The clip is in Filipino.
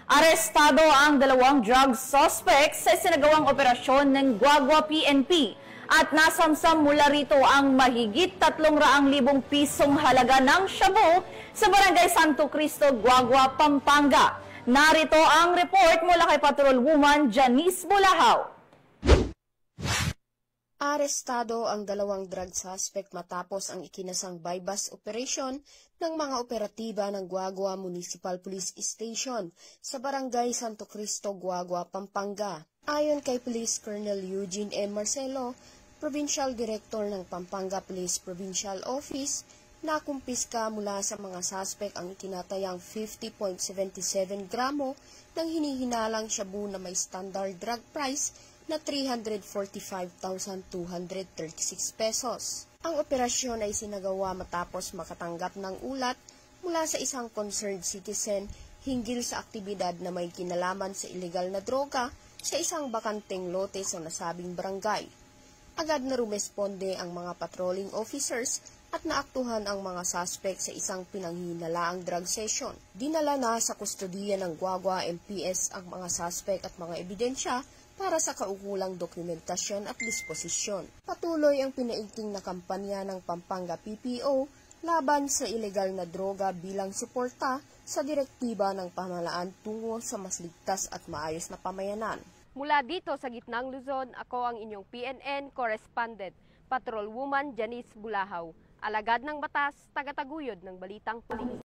Arestado ang dalawang drug suspects sa isinagawang operasyon ng Guagua PNP at nasamsam mula rito ang mahigit 300,000 pisong halaga ng shabu sa Barangay Santo Cristo, Guagua, Pampanga. Narito ang report mula kay Patrolwoman Janice Bulahaw. Arestado ang dalawang drug suspect matapos ang ikinasang bypass operation ng mga operatiba ng Guagua Municipal Police Station sa Barangay Santo Cristo, Guagua, Pampanga. Ayon kay Police Colonel Eugene M. Marcelo, Provincial Director ng Pampanga Police Provincial Office, nakumpiska mula sa mga suspect ang itinatayang 50.77 gramo ng hinihinalang shabu na may standard drug price na 345,236 pesos. Ang operasyon ay sinagawa matapos makatanggap ng ulat mula sa isang concerned citizen hinggil sa aktibidad na may kinalaman sa ilegal na droga sa isang bakanteng lote sa nasabing barangay. Agad na rumesponde ang mga patrolling officers at naaktuhan ang mga suspect sa isang pinanghinalaang drug session. Dinala na sa kustodiya ng Guagua MPS ang mga suspect at mga ebidensya para sa kaukulang dokumentasyon at disposisyon. Patuloy ang pinaigting na kampanya ng Pampanga PPO laban sa ilegal na droga bilang suporta sa direktiba ng pamahalaan tungo sa mas ligtas at maayos na pamayanan. Mula dito sa gitnang Luzon, ako ang inyong PNN correspondent, Patrolwoman Janice Bulahaw. Alagad ng batas, tagataguyod ng balitang pulis.